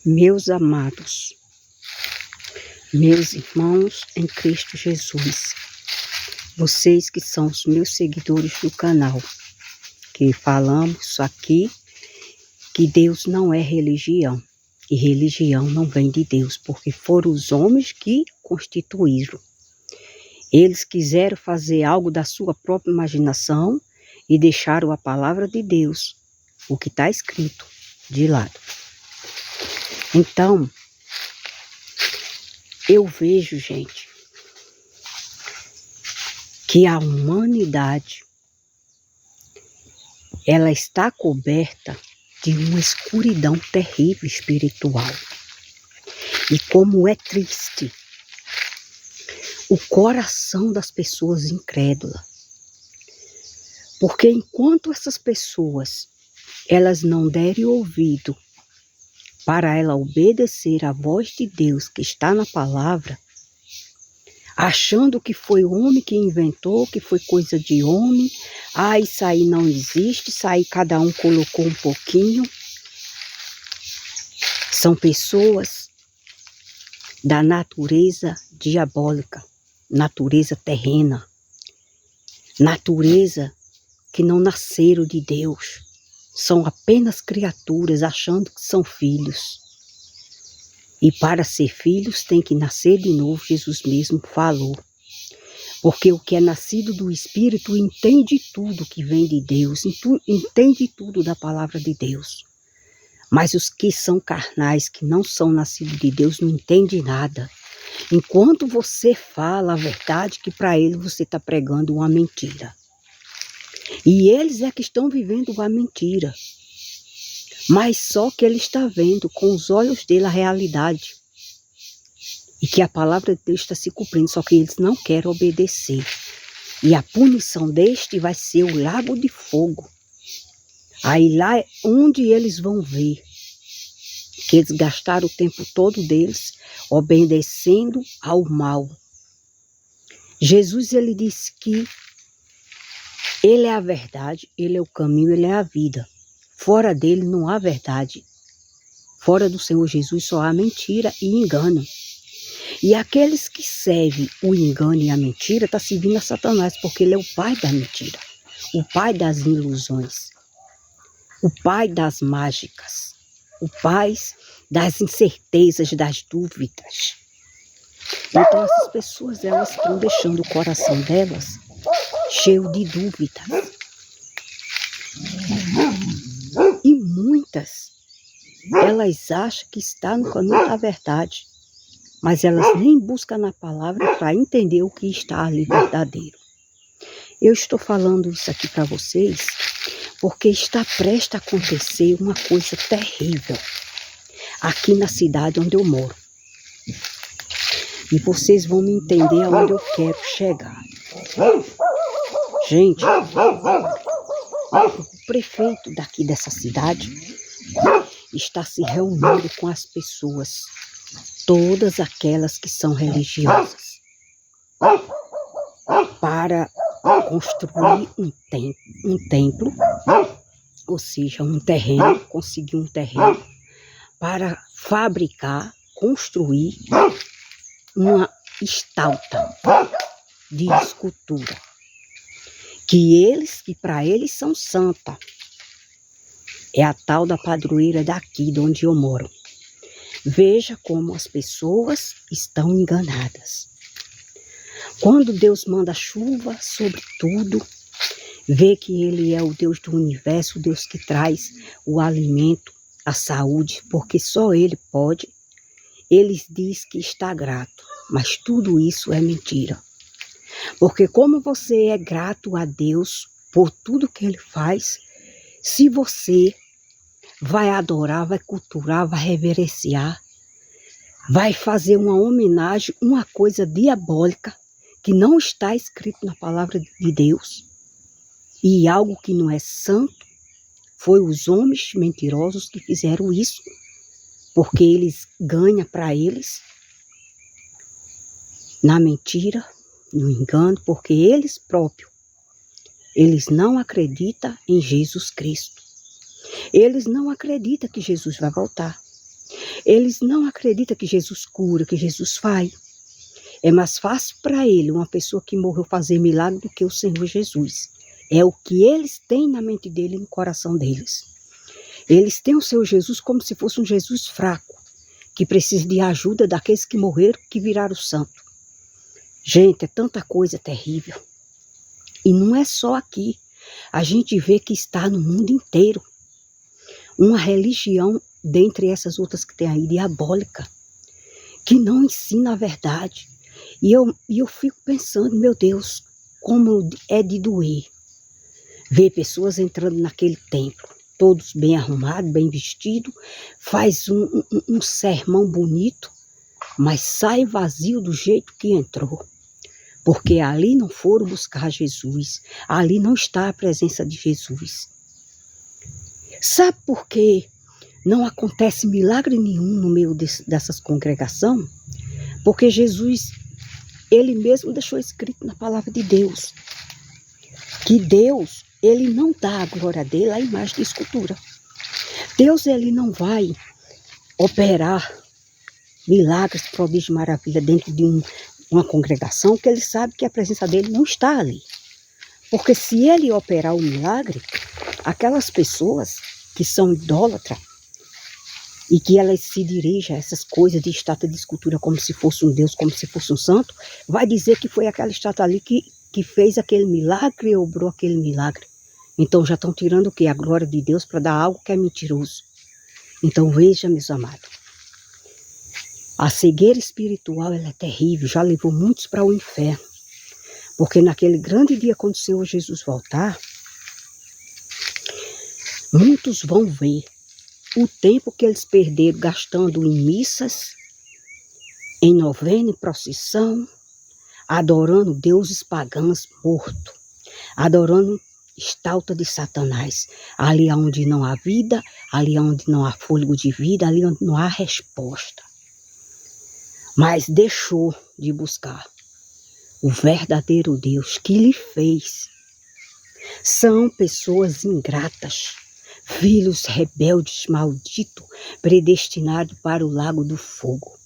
Meus amados, meus irmãos em Cristo Jesus, vocês que são os meus seguidores do canal, que falamos aqui que Deus não é religião, e religião não vem de Deus, porque foram os homens que constituíram. Eles quiseram fazer algo da sua própria imaginação e deixaram a palavra de Deus, o que está escrito, de lado. Então, eu vejo, gente, que a humanidade, ela está coberta de uma escuridão terrível espiritual. E como é triste o coração das pessoas incrédulas. Porque enquanto essas pessoas, elas não derem ouvido para ela obedecer à voz de Deus que está na palavra, achando que foi o homem que inventou, que foi coisa de homem, isso aí não existe, isso aí cada um colocou um pouquinho. São pessoas da natureza diabólica, natureza terrena, natureza que não nasceram de Deus. São apenas criaturas achando que são filhos. E para ser filhos tem que nascer de novo, Jesus mesmo falou. Porque o que é nascido do Espírito entende tudo que vem de Deus, entende tudo da palavra de Deus. Mas os que são carnais, que não são nascidos de Deus, não entendem nada. Enquanto você fala a verdade, que para eles você está pregando uma mentira. E eles é que estão vivendo uma mentira. Mas só que ele está vendo com os olhos dele a realidade. E que a palavra de Deus está se cumprindo, só que eles não querem obedecer. E a punição deste vai ser o lago de fogo. Aí lá é onde eles vão ver que eles gastaram o tempo todo deles obedecendo ao mal. Jesus, ele disse que ele é a verdade, ele é o caminho, ele é a vida. Fora dele não há verdade. Fora do Senhor Jesus só há mentira e engano. E aqueles que servem o engano e a mentira estão servindo a Satanás, porque ele é o pai da mentira, o pai das ilusões, o pai das mágicas, o pai das incertezas, das dúvidas. Então essas pessoas, elas estão deixando o coração delas cheio de dúvidas. E muitas, elas acham que está no caminho da verdade, mas elas nem buscam na palavra para entender o que está ali verdadeiro. Eu estou falando isso aqui para vocês porque está prestes a acontecer uma coisa terrível aqui na cidade onde eu moro. E vocês vão me entender aonde eu quero chegar. Gente, o prefeito daqui dessa cidade está se reunindo com as pessoas, todas aquelas que são religiosas, para construir um templo, ou seja, um terreno, conseguir um terreno, para fabricar, construir uma estátua de escultura, que para eles são santa. É a tal da padroeira daqui, de onde eu moro. Veja como as pessoas estão enganadas. Quando Deus manda chuva sobre tudo, vê que Ele é o Deus do universo, o Deus que traz o alimento, a saúde, porque só Ele pode. Ele diz que está grato, mas tudo isso é mentira. Porque como você é grato a Deus por tudo que Ele faz, se você vai adorar, vai cultuar, vai reverenciar, vai fazer uma homenagem, uma coisa diabólica, que não está escrito na palavra de Deus, e algo que não é santo, foi os homens mentirosos que fizeram isso, porque eles ganham para eles, na mentira, no engano, porque eles próprios, eles não acreditam em Jesus Cristo. Eles não acreditam que Jesus vai voltar. Eles não acreditam que Jesus cura, que Jesus faz. É mais fácil para ele, uma pessoa que morreu, fazer milagre do que o Senhor Jesus. É o que eles têm na mente dele, no coração deles. Eles têm o seu Jesus como se fosse um Jesus fraco, que precisa de ajuda daqueles que morreram, que viraram santo. Gente, é tanta coisa terrível. E não é só aqui. A gente vê que está no mundo inteiro. Uma religião, dentre essas outras que tem aí, diabólica, que não ensina a verdade. E eu fico pensando, meu Deus, como é de doer ver pessoas entrando naquele templo, todos bem arrumados, bem vestidos, faz um sermão bonito, mas sai vazio do jeito que entrou. Porque ali não foram buscar Jesus, ali não está a presença de Jesus. Sabe por que não acontece milagre nenhum no meio dessas congregações? Porque Jesus, ele mesmo deixou escrito na palavra de Deus, que Deus, ele não dá a glória dele à imagem de escultura. Deus, ele não vai operar milagres, prodígios, maravilha dentro de uma congregação, que ele sabe que a presença dele não está ali. Porque se ele operar o milagre, aquelas pessoas que são idólatras e que elas se dirigem a essas coisas de estátua de escultura como se fosse um Deus, como se fosse um santo, vai dizer que foi aquela estátua ali que fez aquele milagre, obrou aquele milagre. Então já estão tirando o quê? A glória de Deus para dar algo que é mentiroso. Então veja, meus amados, a cegueira espiritual, ela é terrível, já levou muitos para o inferno. Porque naquele grande dia, quando o Senhor Jesus voltar, muitos vão ver o tempo que eles perderam gastando em missas, em novena, em procissão, adorando deuses pagãos mortos, adorando estátua de Satanás, ali onde não há vida, ali onde não há fôlego de vida, ali onde não há resposta. Mas deixou de buscar o verdadeiro Deus que lhe fez. São pessoas ingratas, filhos rebeldes, malditos, predestinados para o lago do fogo.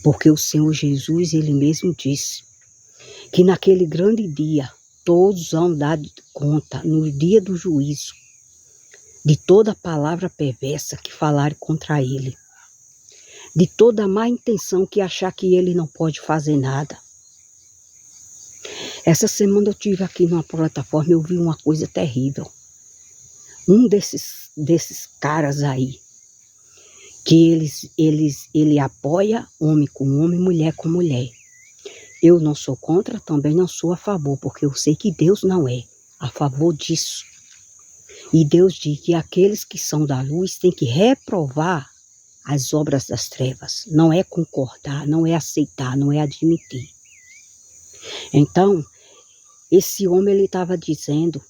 Porque o Senhor Jesus, ele mesmo disse que naquele grande dia, todos vão dar conta, no dia do juízo, de toda palavra perversa que falarem contra ele, de toda má intenção que achar que ele não pode fazer nada. Essa semana eu estive aqui numa plataforma e eu vi uma coisa terrível. Um desses caras aí, que ele apoia homem com homem, mulher com mulher. Eu não sou contra, também não sou a favor, porque eu sei que Deus não é a favor disso. E Deus diz que aqueles que são da luz têm que reprovar as obras das trevas. Não é concordar, não é aceitar, não é admitir. Então, esse homem, ele estava dizendo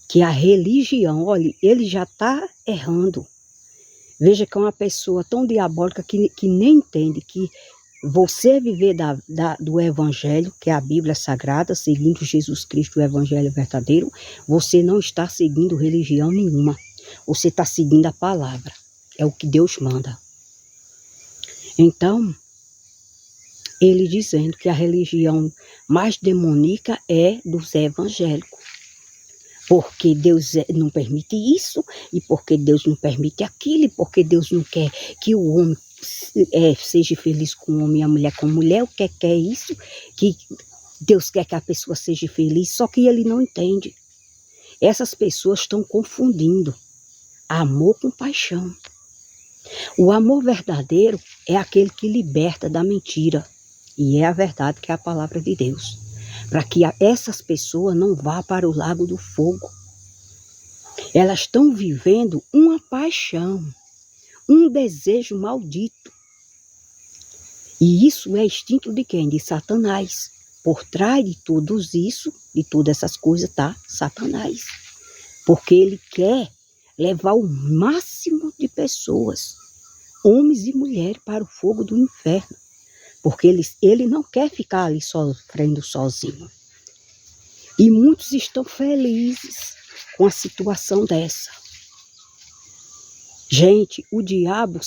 que a religião, olha, ele já está errando. Veja que é uma pessoa tão diabólica que nem entende que você viver do Evangelho, que é a Bíblia Sagrada, seguindo Jesus Cristo, o Evangelho verdadeiro, você não está seguindo religião nenhuma. Você está seguindo a palavra. É o que Deus manda. Então, ele dizendo que a religião mais demoníaca é dos evangélicos. Porque Deus não permite isso, e porque Deus não permite aquilo, e porque Deus não quer que o homem seja feliz com o homem e a mulher com a mulher, o que é isso, que Deus quer que a pessoa seja feliz, só que ele não entende. Essas pessoas estão confundindo amor com paixão. O amor verdadeiro é aquele que liberta da mentira, e é a verdade, que é a palavra de Deus. Para que essas pessoas não vá para o lago do fogo. Elas estão vivendo uma paixão, um desejo maldito. E isso é instinto de quem? De Satanás. Por trás de tudo isso, de todas essas coisas, está Satanás. Porque ele quer levar o máximo de pessoas, homens e mulheres, para o fogo do inferno. Porque ele não quer ficar ali sofrendo sozinho. E muitos estão felizes com a situação dessa. Gente, o diabo